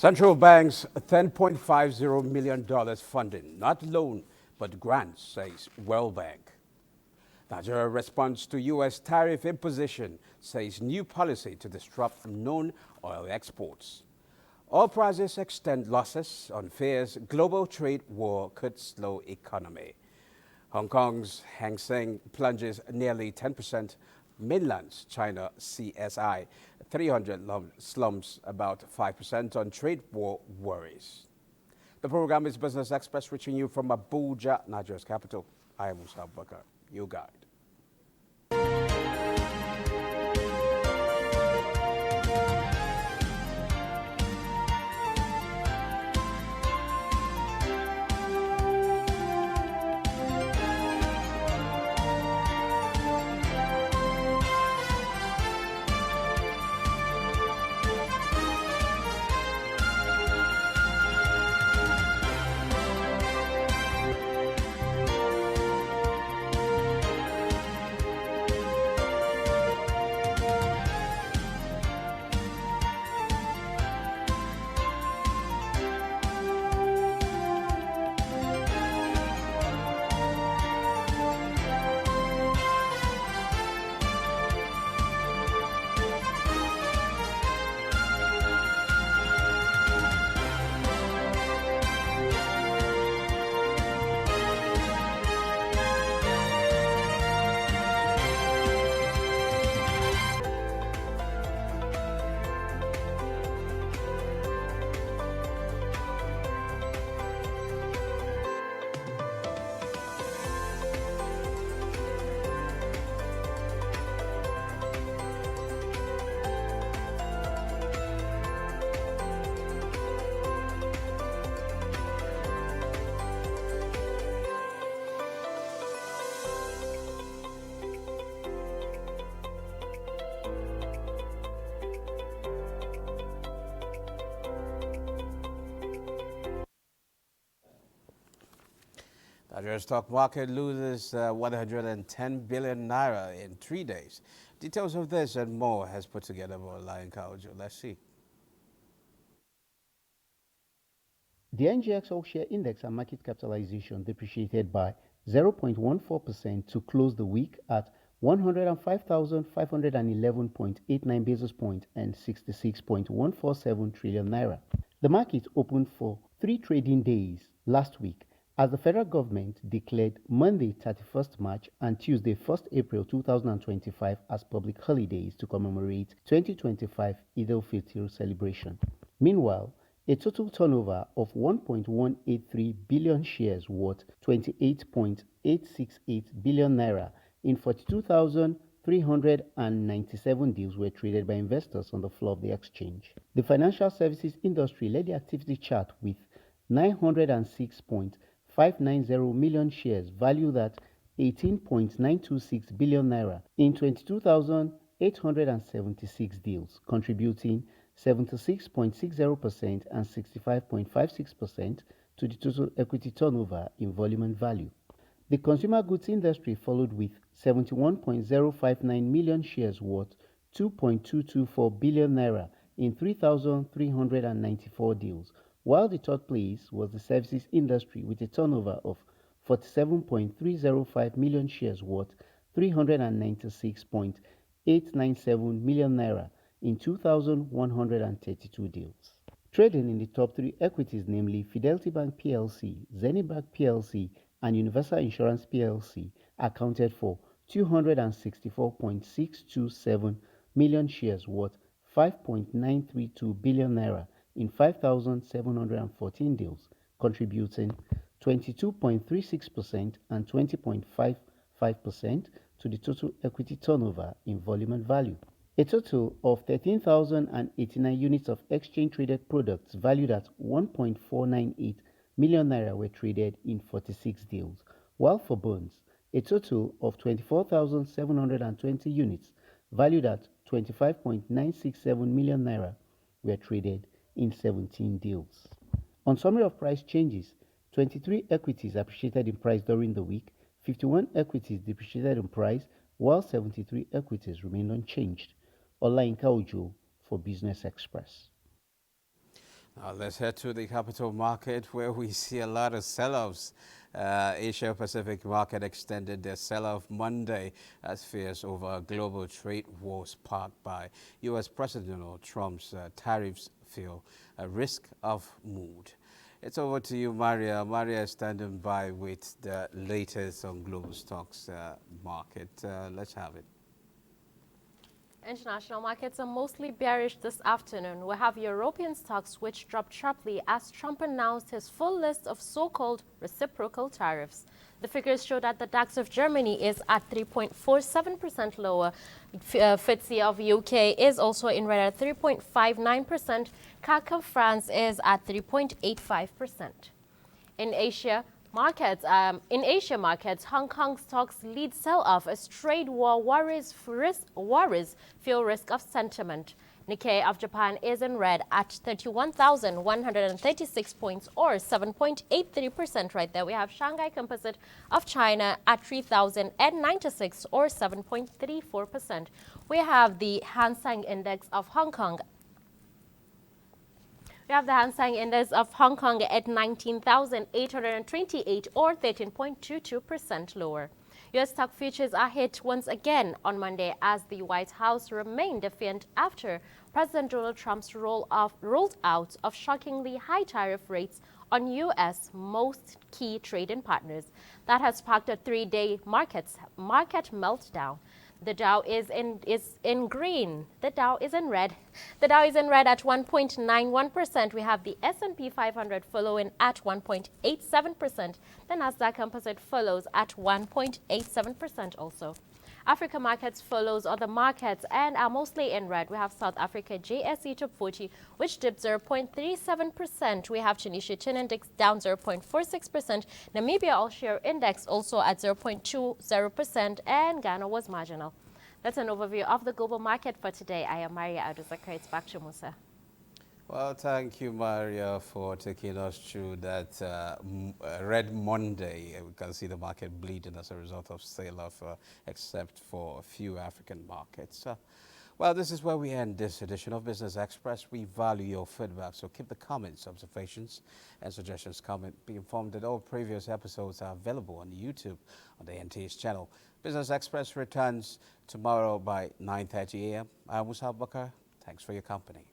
Central Bank's $10.50 million funding, not loan, but grant, says World Bank. Nigeria responds to U.S. tariff imposition, says new policy to disrupt known oil exports. Oil prices extend losses on fears global trade war could slow economy. Hong Kong's Hang Seng plunges nearly 10%. Mainland's China CSI 300 slumps about 5% on trade war worries. The program is Business Express, reaching you from Abuja, Nigeria's capital. I am Musa Bakar, your guide. Nigeria's stock market loses 110 billion naira in 3 days. Details of this and more has put together by Lion Kaujo. Let's see. The NGX All Share Index and market capitalization depreciated by 0.14% to close the week at 105,511.89 basis points and 66.147 trillion naira. The market opened for 3 trading days last week as the federal government declared Monday 31st March and Tuesday 1st April 2025 as public holidays to commemorate 2025 Eid al-Fitr celebration. Meanwhile, a total turnover of 1.183 billion shares worth 28.868 billion naira in 42,397 deals were traded by investors on the floor of the exchange. The financial services industry led the activity chart with 906.590 million shares valued at 18.926 billion naira in 22,876 deals, contributing 76.60% and 65.56% to the total equity turnover in volume and value. The consumer goods industry followed with 71.059 million shares worth 2.224 billion naira in 3,394 deals, while the third place was the services industry with a turnover of 47.305 million shares worth 396.897 million naira in 2,132 deals. Trading in the top 3 equities, namely Fidelity Bank PLC, Zenith Bank PLC, and Universal Insurance PLC, accounted for 264.627 million shares worth 5.932 billion naira in 5,714 deals, contributing 22.36% and 20.55% to the total equity turnover in volume and value. A total of 13,089 units of exchange-traded products valued at 1.498 million naira were traded in 46 deals, while for bonds, a total of 24,720 units valued at 25.967 million naira were traded in 17 deals. On summary of price changes, 23 equities appreciated in price during the week, 51 equities depreciated in price, while 73 equities remained unchanged. Olayinka Ojo for Business Express. Let's head to the capital market where we see a lot of sell-offs. Asia Pacific market extended their sell-off Monday as fears over global trade war sparked by U.S. President Donald Trump's tariffs feel a risk of mood. It's over to you, Maria. Maria is standing by with the latest on global stocks market. Let's have it. International markets are mostly bearish this afternoon. We have European stocks which dropped sharply as Trump announced his full list of so-called reciprocal tariffs. The figures show that the DAX of Germany is at 3.47% lower. FTSE of UK is also in red at 3.59%. CAC of France is at 3.85%. In Asia markets, Hong Kong stocks lead sell-off as trade war worries fuel risk of sentiment. Nikkei of Japan is in red at 31,136 points or 7.83% right there. We have Shanghai Composite of China at 3,096 or 7.34%. We have the Hang Seng Index of Hong Kong. We have the Hang Seng Index of Hong Kong at 19,828 or 13.22% lower. U.S. stock futures are hit once again on Monday as the White House remained defiant after President Donald Trump's rolled out of shockingly high tariff rates on U.S. most key trading partners. That has sparked a three-day market meltdown. The Dow is in green. The Dow is in red. The Dow is in red at 1.91%. We have the S&P 500 following at 1.87%. The Nasdaq Composite follows at 1.87% also. Africa markets follows other markets and are mostly in red. We have South Africa JSE Top 40, which dipped 0.37%. We have Tunisia Chin Index down 0.46%. Namibia All Share Index also at 0.20%, and Ghana was marginal. That's an overview of the global market for today. I am Maria Aduzakar. It's back to Musa. Well, thank you, Maria, for taking us through that Red Monday. We can see the market bleeding as a result of sell-off, except for a few African markets. Well, this is where we end this edition of Business Express. We value your feedback, so keep the comments, observations, and suggestions coming. Be informed that all previous episodes are available on YouTube on the NT's channel. Business Express returns tomorrow by 9:30 a.m. I'm Musa Bakar. Thanks for your company.